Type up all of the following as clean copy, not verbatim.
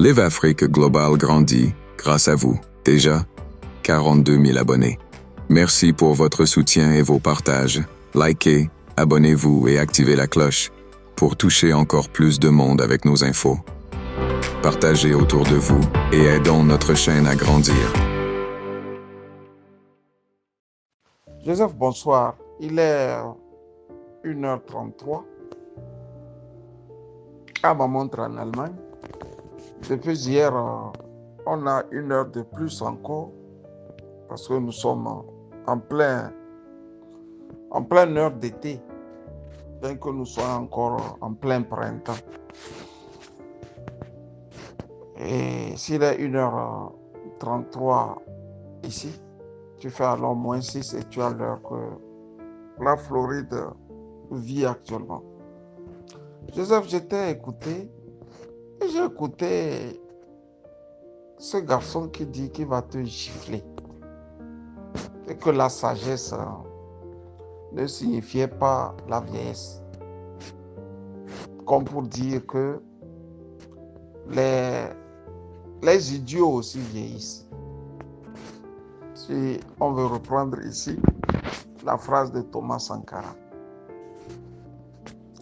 Live Afrique Global grandit grâce à vous. Déjà, 42 000 abonnés. Merci pour votre soutien et vos partages. Likez, abonnez-vous et activez la cloche pour toucher encore plus de monde avec nos infos. Partagez autour de vous et aidons notre chaîne à grandir. Joseph, bonsoir. Il est 1h33 à ma montre en Allemagne. Depuis hier, on a 1 heure de plus encore parce que nous sommes en pleine heure d'été, bien que nous soyons encore en plein printemps. Et s'il est 1h33 ici, tu fais alors -6 et tu as l'heure que la Floride vit actuellement. Joseph, je t'ai écouté et j'ai écouté ce garçon qui dit qu'il va te gifler et que la sagesse ne signifiait pas la vieillesse. Comme pour dire que les idiots aussi vieillissent. Si on veut reprendre ici la phrase de Thomas Sankara.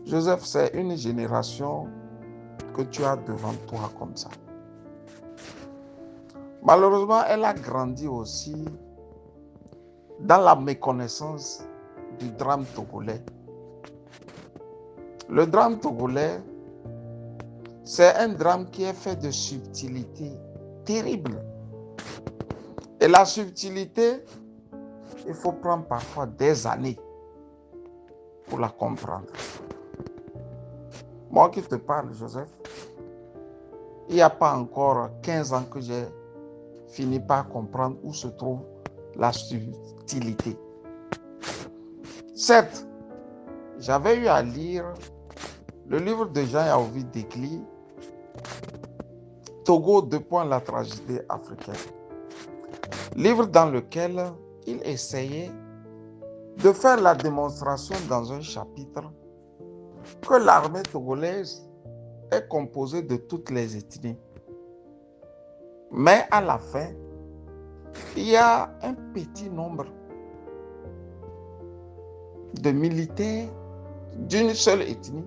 Joseph, c'est une génération que tu as devant toi comme ça. Malheureusement, elle a grandi aussi dans la méconnaissance du drame togolais. Le drame togolais, c'est un drame qui est fait de subtilité terrible. Et la subtilité, il faut prendre parfois des années pour la comprendre. Moi qui te parle, Joseph, il n'y a pas encore 15 ans que j'ai fini par comprendre où se trouve la subtilité. Certes, j'avais eu à lire le livre de Jean-Yaovi Dekli, Togo, la tragédie africaine. Livre dans lequel il essayait de faire la démonstration dans un chapitre que l'armée togolaise est composée de toutes les ethnies. Mais à la fin, il y a un petit nombre de militaires d'une seule ethnie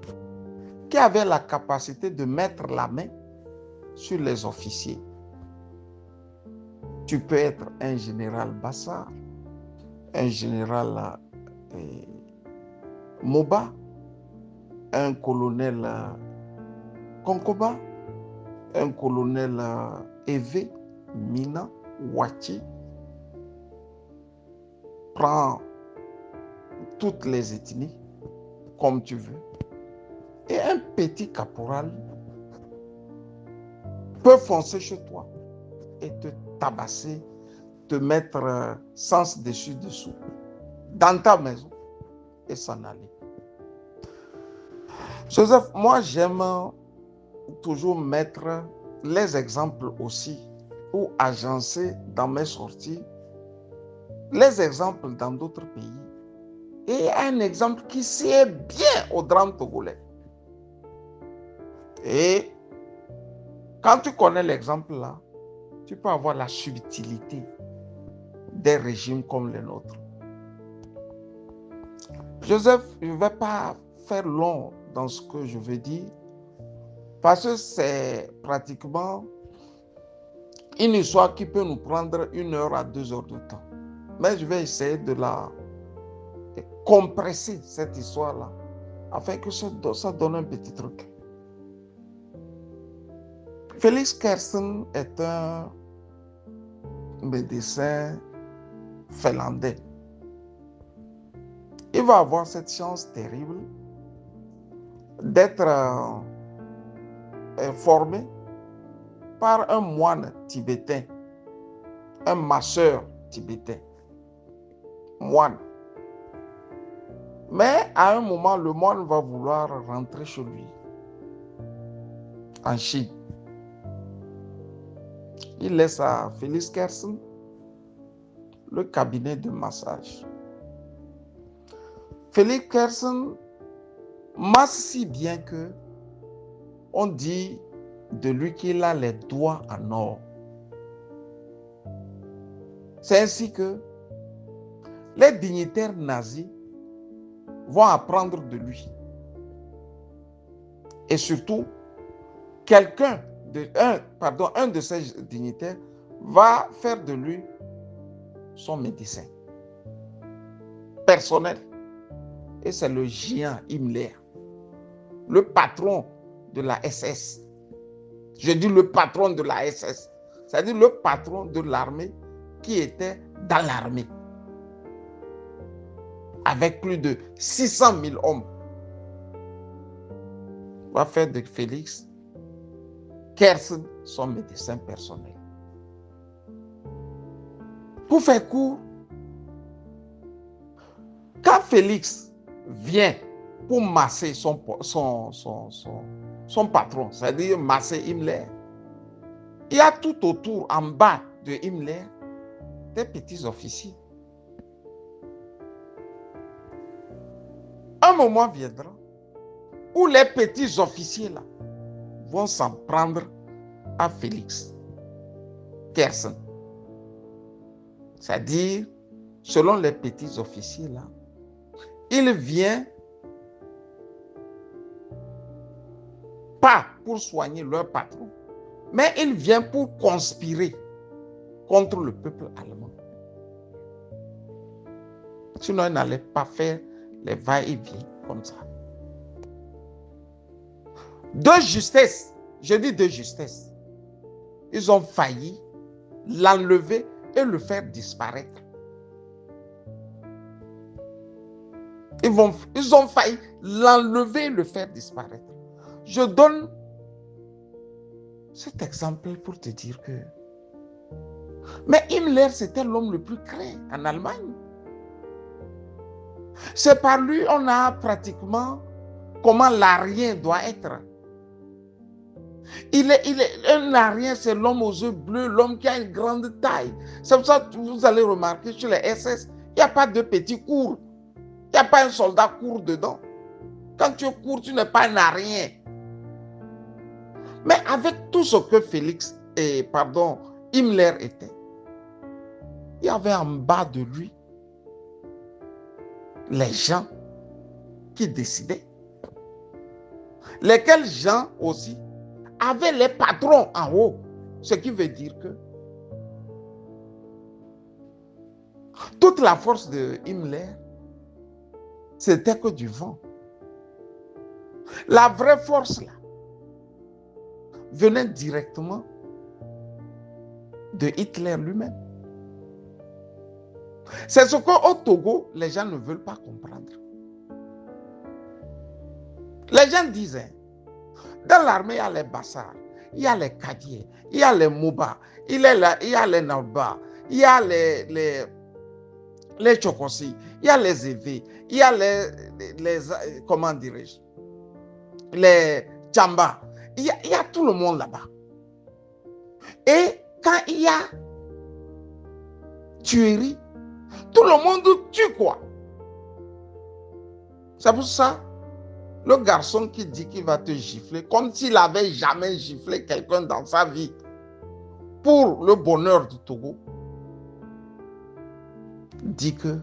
qui avaient la capacité de mettre la main sur les officiers. Tu peux être un général Bassar, un général Moba, un colonel Konkoba, un colonel Eve, Mina, Wachi. Prends toutes les ethnies comme tu veux. Et un petit caporal peut foncer chez toi et te tabasser, te mettre sens dessus dessous dans ta maison et s'en aller. Joseph, moi j'aime toujours mettre les exemples aussi ou agencer dans mes sorties les exemples dans d'autres pays. Et un exemple qui sied bien au drame togolais. Et quand tu connais l'exemple là, tu peux avoir la subtilité des régimes comme les nôtres. Joseph, je ne vais pas faire long dans ce que je veux dire parce que c'est pratiquement une histoire qui peut nous prendre 1 heure à 2 heures de temps. Mais je vais essayer de la compresser, cette histoire-là, afin que ça donne un petit truc. Félix Kersten est un médecin finlandais. Il va avoir cette chance terrible d'être formé par un moine tibétain, un masseur tibétain, moine. Mais à un moment, le moine va vouloir rentrer chez lui, en Chine. Il laisse à Félix Kersten le cabinet de massage. Félix Kersten masse si bien que on dit de lui qu'il a les doigts en or. C'est ainsi que les dignitaires nazis vont apprendre de lui. Et surtout, un de ces dignitaires va faire de lui son médecin personnel. Et c'est le géant Himmler, le patron de la SS. Je dis le patron de la SS, c'est-à-dire le patron de l'armée qui était dans l'armée, avec plus de 600 000 hommes. On va faire de Félix Kersten son médecin personnel. Pour faire court, quand Félix vient pour masser son patron, c'est-à-dire masser Himmler, il y a tout autour, en bas de Himmler, des petits officiers. Un moment viendra où les petits officiers là vont s'en prendre à Félix Kersten. C'est-à-dire, selon les petits officiers là, il vient pas pour soigner leur patron, mais il vient pour conspirer contre le peuple allemand. Sinon, il n'allait pas faire les va-et-vient comme ça. De justesse, je dis de justesse, ils ont failli l'enlever et le faire disparaître. Ils ont failli l'enlever et le faire disparaître. Je donne cet exemple pour te dire que... Mais Himmler, c'était l'homme le plus craint en Allemagne. C'est par lui on a pratiquement comment l'arien doit être. Un arien, c'est l'homme aux yeux bleus, l'homme qui a une grande taille. C'est pour ça que vous allez remarquer sur les SS, il n'y a pas de petits cours. Il n'y a pas un soldat court dedans. Quand tu es court, tu n'es pas un arien. Mais avec tout ce que Himmler était, il y avait en bas de lui les gens qui décidaient. Lesquels gens aussi avaient les patrons en haut. Ce qui veut dire que toute la force de Himmler, c'était que du vent. La vraie force là venait directement de Hitler lui-même. C'est ce qu'au Togo, les gens ne veulent pas comprendre. Les gens disaient, dans l'armée, il y a les Bassars, il y a les Kadiers, il y a les Moba, il y a les Nauba, il y a les Chokosi, il y a les Évé, il y a comment dirais-je, les Tchamba, il y a tout le monde là-bas. Et quand il y a tuerie, tout le monde tue quoi. C'est pour ça, le garçon qui dit qu'il va te gifler, comme s'il n'avait jamais giflé quelqu'un dans sa vie, pour le bonheur du Togo, dit que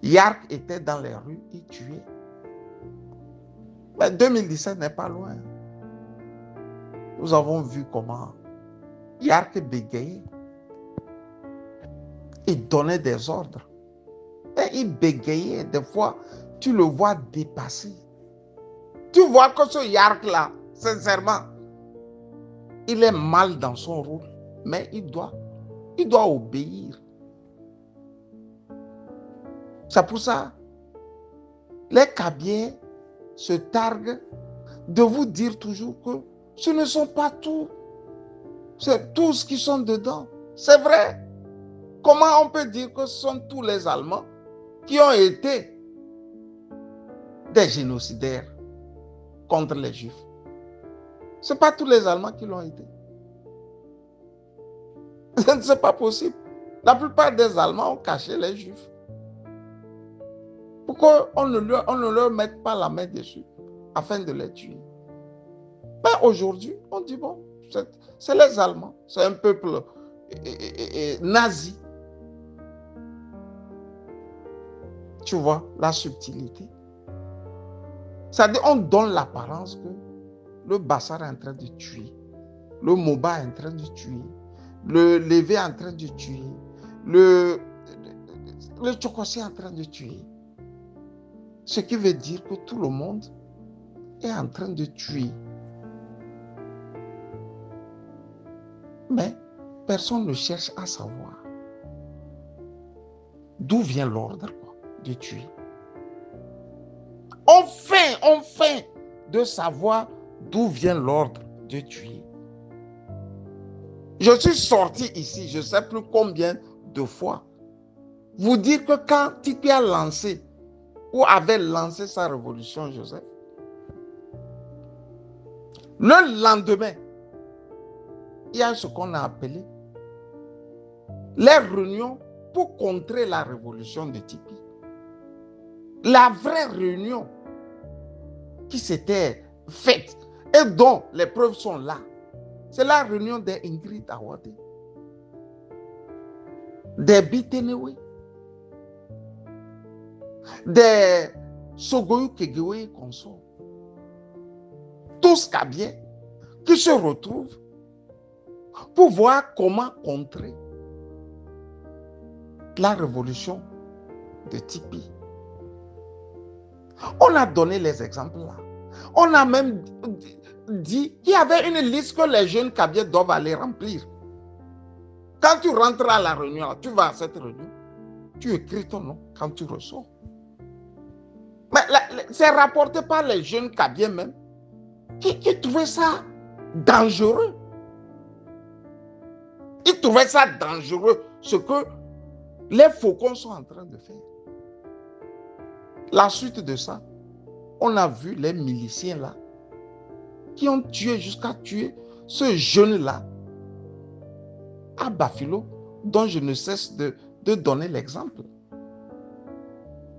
Yark était dans les rues et tuait. Mais 2017 n'est pas loin. Nous avons vu comment Yark bégayait. Il donnait des ordres. Et il bégayait. Des fois, tu le vois dépasser. Tu vois que ce Yark-là, sincèrement, il est mal dans son rôle. Mais il doit obéir. C'est pour ça, les Kabyles se targuent de vous dire toujours que ce ne sont pas tous. C'est tous qui sont dedans. C'est vrai. Comment on peut dire que ce sont tous les Allemands qui ont été des génocidaires contre les Juifs? Ce n'est pas tous les Allemands qui l'ont été. Ce n'est pas possible. La plupart des Allemands ont caché les Juifs. Pourquoi on ne leur mette pas la main dessus afin de les tuer? Mais aujourd'hui, on dit, bon, c'est les Allemands, c'est un peuple nazi. Tu vois la subtilité. C'est-à-dire, on donne l'apparence que le Bassar est en train de tuer, le Moba est en train de tuer, le Lévé est en train de tuer, le Tchokossi est en train de tuer. Ce qui veut dire que tout le monde est en train de tuer. Mais personne ne cherche à savoir d'où vient l'ordre de tuer. On fait de savoir d'où vient l'ordre de tuer. Je suis sorti ici, je ne sais plus combien de fois, vous dire que quand Tipi a lancé ou avait lancé sa révolution, Joseph, le lendemain, il y a ce qu'on a appelé les réunions pour contrer la révolution de Tipi. La vraie réunion qui s'était faite et dont les preuves sont là, c'est la réunion des Ingrid Awade, des Bitenewe, des Sogoyu Kegewe et consorts. Tous Kabiens qui se retrouvent pour voir comment contrer la révolution de Tipi. On a donné les exemples là. On a même dit qu'il y avait une liste que les jeunes Kabiens doivent aller remplir. Quand tu rentres à la réunion, tu vas à cette réunion, tu écris ton nom quand tu ressors. Mais c'est rapporté par les jeunes Kabiens même qui trouvaient ça dangereux. Ils trouvaient ça dangereux, ce que les faucons sont en train de faire. La suite de ça, on a vu les miliciens là qui ont tué jusqu'à tuer ce jeune-là à Bafilo, dont je ne cesse de donner l'exemple.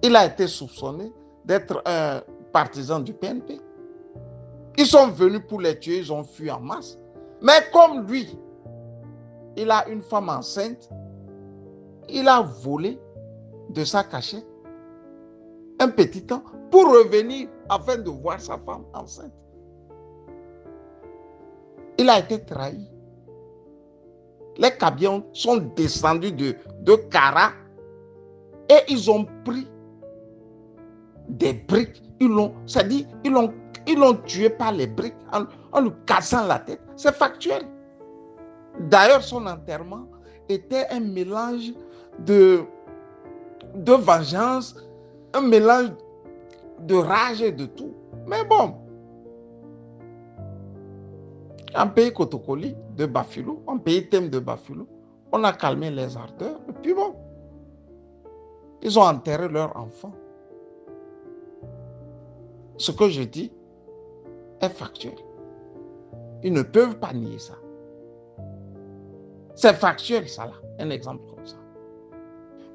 Il a été soupçonné d'être un partisan du PNP. Ils sont venus pour les tuer, ils ont fui en masse. Mais comme lui, il a une femme enceinte, il a volé de sa cachette un petit temps pour revenir afin de voir sa femme enceinte. Il a été trahi. Les Kabyens sont descendus de Kara et ils ont pris des briques. Ils l'ont tué par les briques en lui cassant la tête. C'est factuel. D'ailleurs, son enterrement était un mélange de vengeance, un mélange de rage et de tout. Mais bon, en pays Kotokoli de Bafilo, en pays Thème de Bafilo, on a calmé les ardeurs. Et puis bon, ils ont enterré leur enfant. Ce que je dis est factuel. Ils ne peuvent pas nier ça. C'est factuel, ça là, un exemple comme ça.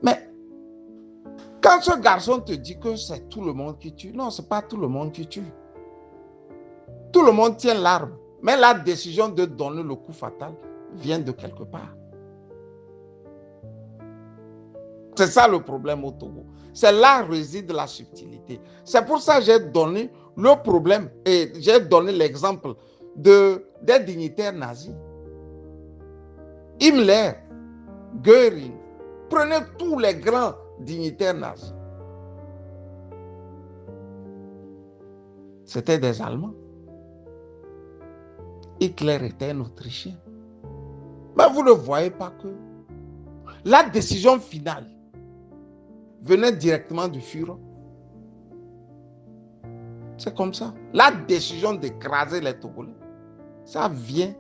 Mais quand ce garçon te dit que c'est tout le monde qui tue, non, ce n'est pas tout le monde qui tue. Tout le monde tient l'arme, mais la décision de donner le coup fatal vient de quelque part. C'est ça le problème au Togo. C'est là réside la subtilité. C'est pour ça que j'ai donné le problème et j'ai donné l'exemple des dignitaires nazis. Himmler, Göring, prenez tous les grands dignitaires nazis. C'était des Allemands. Hitler était un Autrichien. Mais vous ne voyez pas que la décision finale venait directement du Führer. C'est comme ça. La décision d'écraser les Togolais, ça vient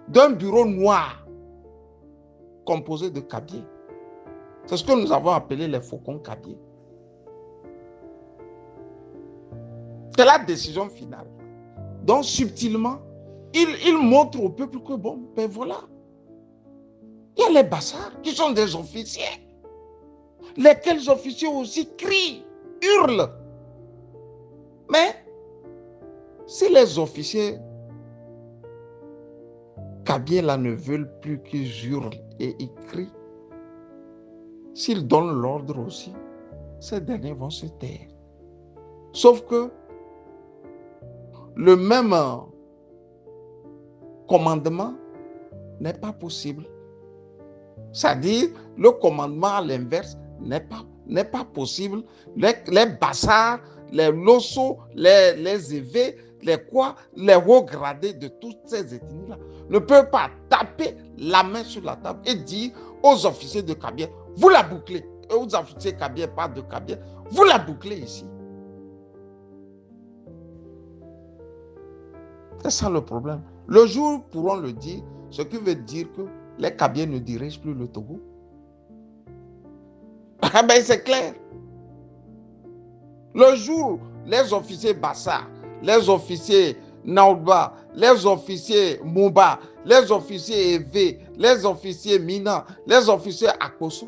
d'un bureau noir composé de Kabyens. C'est ce que nous avons appelé les faucons Kabyens. C'est la décision finale. Donc, subtilement, il montre au peuple que bon, ben voilà. Il y a les Bassars qui sont des officiers. Lesquels officiers aussi crient, hurlent. Mais Si les officiers Kabylie là ne veulent plus qu'ils hurlent et ils crient, s'ils donnent l'ordre aussi, ces derniers vont se taire. Sauf que le même commandement n'est pas possible. C'est-à-dire, le commandement à l'inverse n'est pas possible. Les bassards, les losos, les évêques, les hauts gradés de toutes ces ethnies-là ne peuvent pas taper la main sur la table et dire aux officiers de Kabylie, vous la bouclez. Et aux officiers Kabylie, pas de Kabylie, vous la bouclez ici. C'est ça le problème. Le jour pourront le dire, ce qui veut dire que les Kabylie ne dirigent plus le Togo. Ah ben c'est clair. Le jour, les officiers Bassar, les officiers Naouba, les officiers Mouba, les officiers Evé, les officiers Mina, les officiers Akoso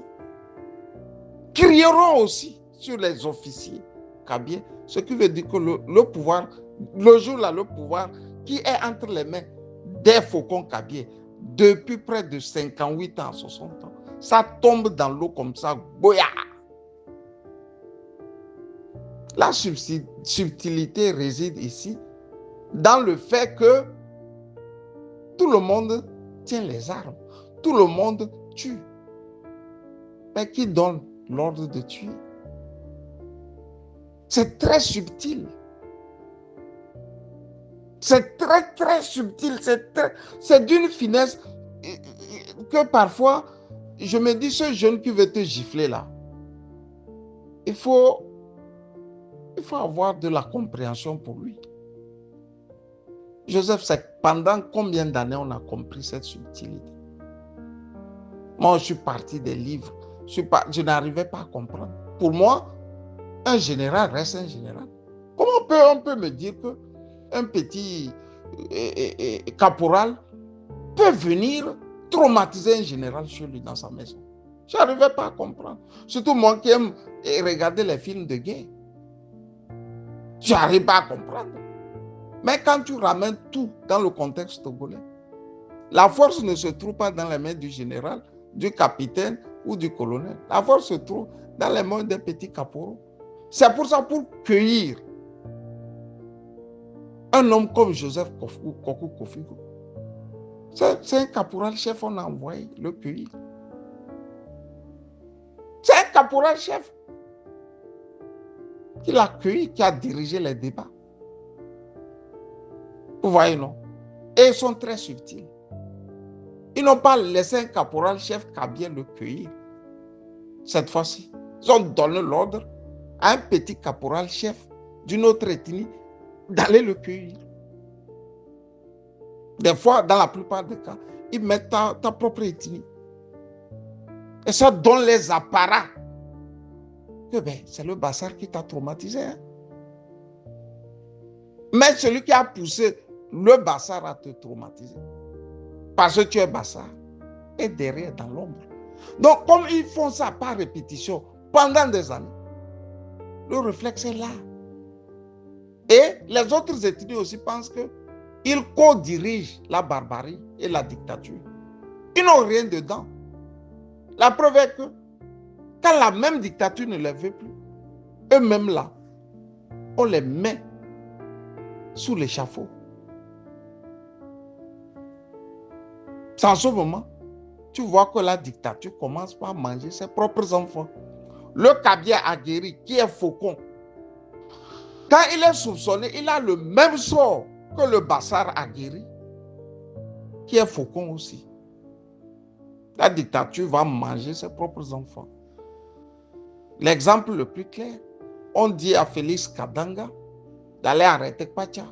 crieront aussi sur les officiers Kabylie, ce qui veut dire que le pouvoir, le jour là, le pouvoir qui est entre les mains des faucons Kabylie depuis près de 58 ans, 60 ans, ça tombe dans l'eau comme ça, boya. La subtilité réside ici dans le fait que tout le monde tient les armes, tout le monde tue. Mais qui donne l'ordre de tuer? C'est très subtil. C'est très, très subtil. C'est d'une finesse que parfois, je me dis, ce jeune qui veut te gifler là, il faut avoir de la compréhension pour lui. Joseph, c'est pendant combien d'années on a compris cette subtilité? Moi, je suis parti des livres. Je n'arrivais pas à comprendre. Pour moi, un général reste un général. Comment on peut me dire qu'un petit caporal peut venir traumatiser un général chez lui dans sa maison? Je n'arrivais pas à comprendre. Surtout moi qui aime regarder les films de guerre. Je n'arrive pas à comprendre. Mais quand tu ramènes tout dans le contexte togolais, la force ne se trouve pas dans les mains du général, du capitaine ou du colonel. La force se trouve dans les mains des petits caporaux. C'est pour ça, pour cueillir un homme comme Joseph Kokou Kofigo, c'est un caporal-chef, on a envoyé le cueillir. C'est un caporal-chef qui l'a cueilli, qui a dirigé les débats. Vous voyez, non? Et ils sont très subtils. Ils n'ont pas laissé un caporal-chef Kabylie le cueillir. Cette fois-ci, ils ont donné l'ordre à un petit caporal-chef d'une autre ethnie d'aller le cueillir. Des fois, dans la plupart des cas, ils mettent ta propre ethnie. Et ça donne les apparats. Que c'est le Bassar qui t'a traumatisé. Hein? Mais celui qui a poussé le Bassar à te traumatiser, parce que tu es Bassar, est derrière dans l'ombre. Donc, comme ils font ça par répétition pendant des années, le réflexe est là. Et les autres ethnies aussi pensent qu'ils co-dirigent la barbarie et la dictature. Ils n'ont rien dedans. La preuve est que quand la même dictature ne les veut plus, eux-mêmes là, on les met sous l'échafaud. C'est en ce moment, tu vois que la dictature commence par manger ses propres enfants. Le Kabylie aguerri, qui est faucon, quand il est soupçonné, il a le même sort que le Bassar aguerri, qui est faucon aussi. La dictature va manger ses propres enfants. L'exemple le plus clair, on dit à Félix Kadanga d'aller arrêter Kwacha.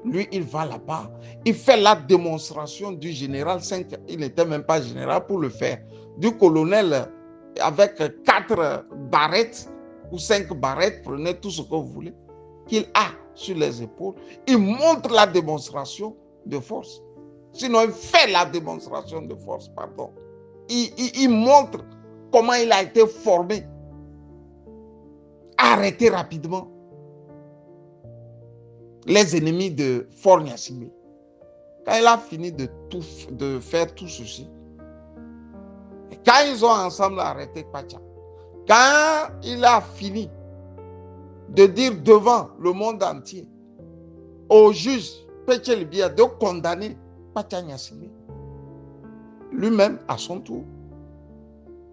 Lui, il va là-bas. Il fait la démonstration du général 5. Il n'était même pas général pour le faire. Du colonel avec 4 barrettes ou 5 barrettes, prenez tout ce que vous voulez, qu'il a sur les épaules. Il montre la démonstration de force. Sinon, il fait la démonstration de force, pardon. Il montre comment il a été formé. Arrêté rapidement. les ennemis de Fort Gnassingbé. Quand il a fini de faire tout ceci, quand ils ont ensemble arrêté Kwacha, quand il a fini de dire devant le monde entier au juge Péché Libia de condamner Kwacha Gnassingbé, lui-même, à son tour,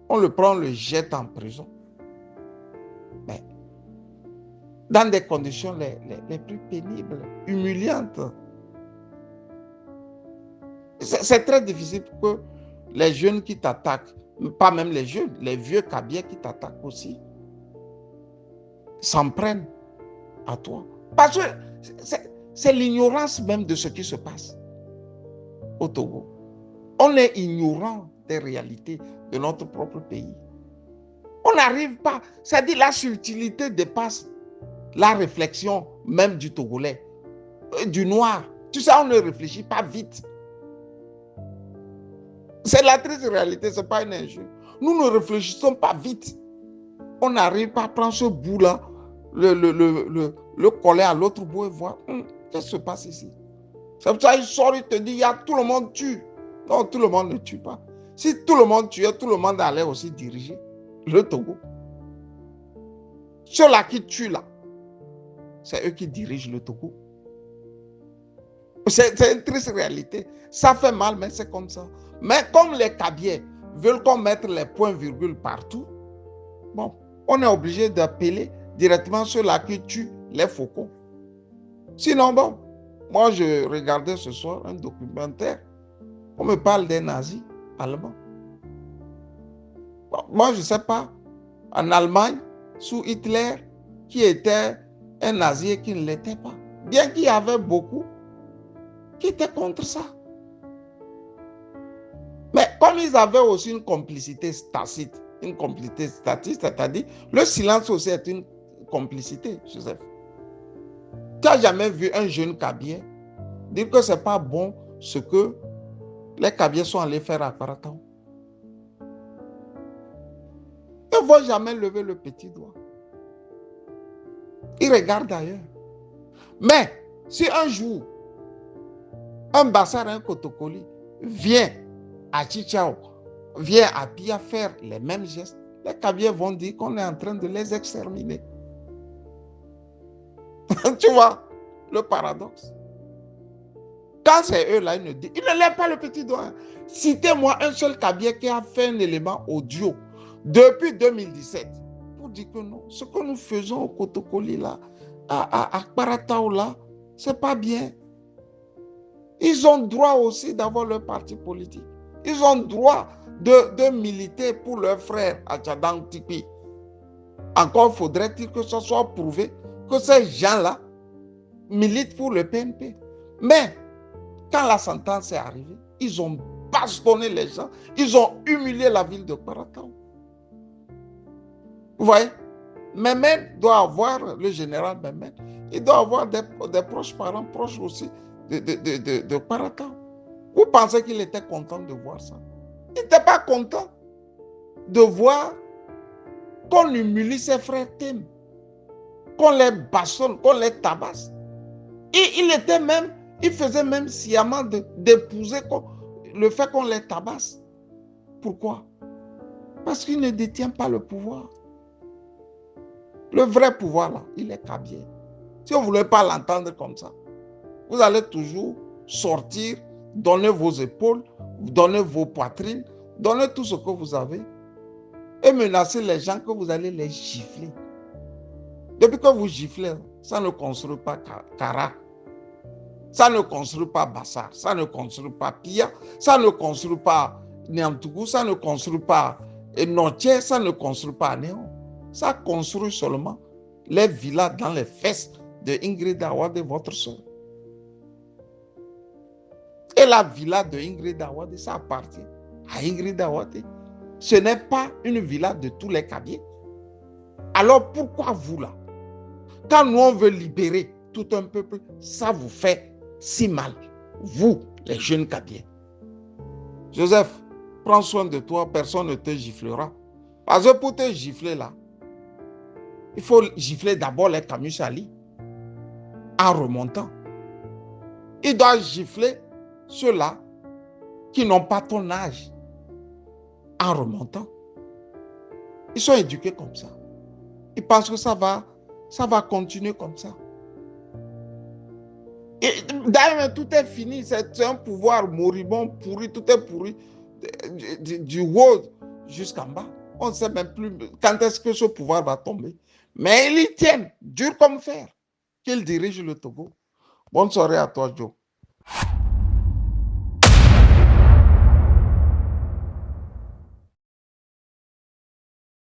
on le prend, on le jette en prison. Mais dans des conditions les plus pénibles, humiliantes. C'est très difficile pour que les jeunes qui t'attaquent, pas même les jeunes, les vieux cabiers qui t'attaquent aussi, s'en prennent à toi. Parce que c'est l'ignorance même de ce qui se passe au Togo. On est ignorant des réalités de notre propre pays. On n'arrive pas, c'est-à-dire la subtilité dépasse la réflexion même du Togolais, du noir. Tu sais, on ne réfléchit pas vite. C'est la triste réalité, ce n'est pas une injure. Nous ne réfléchissons pas vite. On n'arrive pas à prendre ce bout-là, le coller à l'autre bout et voir qu'est-ce qui se passe ici. C'est pour ça qu'il sort, il te dit, tout le monde tue. Non, tout le monde ne tue pas. Si tout le monde tuait, tout le monde allait aussi diriger le Togo. Ceux-là qui tuent là, c'est eux qui dirigent le Togo. C'est une triste réalité. Ça fait mal, mais c'est comme ça. Mais comme les Kabyais veulent qu'on mette les points-virgules partout, bon, on est obligé d'appeler directement ceux-là qui tuent les faucons. Sinon, bon, moi je regardais ce soir un documentaire. On me parle des nazis allemands. Bon, moi je ne sais pas, en Allemagne, sous Hitler, qui était un nazi et qui ne l'était pas. Bien qu'il y avait beaucoup qui étaient contre ça. Mais comme ils avaient aussi une complicité tacite, c'est-à-dire le silence aussi est une complicité, Joseph. Tu n'as jamais vu un jeune Kabye dire que ce n'est pas bon ce que les Kabyais sont allés faire à Kparatao? Ils ne vont jamais lever le petit doigt. Ils regardent ailleurs. Mais si un jour, un Bassar, un Kotokoli vient à Chichao, vient à Pia faire les mêmes gestes, les Kabyais vont dire qu'on est en train de les exterminer. Tu vois le paradoxe? Quand c'est eux là, ils ne lèvent pas le petit doigt. Citez-moi un seul Kabyais qui a fait un élément audio depuis 2017 pour dire que non, ce que nous faisons au Kotokoli là, à Kparatao là, c'est pas bien. Ils ont droit aussi d'avoir leur parti politique. Ils ont droit de militer pour leurs frères à Tchadang Tikpi. Encore faudrait-il que ce soit prouvé que ces gens-là militent pour le PNP. Mais quand la sentence est arrivée, ils ont bastonné les gens, ils ont humilié la ville de Kparatao. Vous voyez? Memen doit avoir, le général Memen, il doit avoir des proches parents, proches aussi de Kparatao. Vous pensez qu'il était content de voir ça? Il n'était pas content de voir qu'on humilie ses frères Tem, qu'on les bastonne, qu'on les tabasse. Et il faisait même sciemment d'épouser le fait qu'on les tabasse. Pourquoi? Parce qu'il ne détient pas le pouvoir. Le vrai pouvoir, là, il est Kabyais. Si vous ne voulez pas l'entendre comme ça, vous allez toujours sortir, donner vos épaules, donner vos poitrines, donner tout ce que vous avez et menacer les gens que vous allez les gifler. Depuis que vous giflez, ça ne construit pas Kara, ça ne construit pas Bassar, ça ne construit pas Pia, ça ne construit pas Niamtougou, ça ne construit pas Notier, ça ne construit pas Néon. Ça construit seulement les villas dans les fesses de Ingrid Awade, votre soeur. Et la villa de Ingrid Awade, ça appartient à Ingrid Awade. Ce n'est pas une villa de tous les Kabyais. Alors pourquoi vous là? Quand nous on veut libérer tout un peuple, ça vous fait si mal. Vous, les jeunes Kabyais. Joseph, prends soin de toi, personne ne te giflera. Parce que pour te gifler là, il faut gifler d'abord les Camus Ali. en remontant. Il doit gifler ceux-là qui n'ont pas ton âge en remontant. Ils sont éduqués comme ça. Ils pensent que ça va continuer comme ça. Et d'ailleurs, tout est fini. C'est un pouvoir moribond, pourri, tout est pourri, du haut jusqu'en bas. On ne sait même plus quand est-ce que ce pouvoir va tomber. Mais ils y tiennent, dur comme fer, qu'ils dirigent le Togo. Bonne soirée à toi, Joe.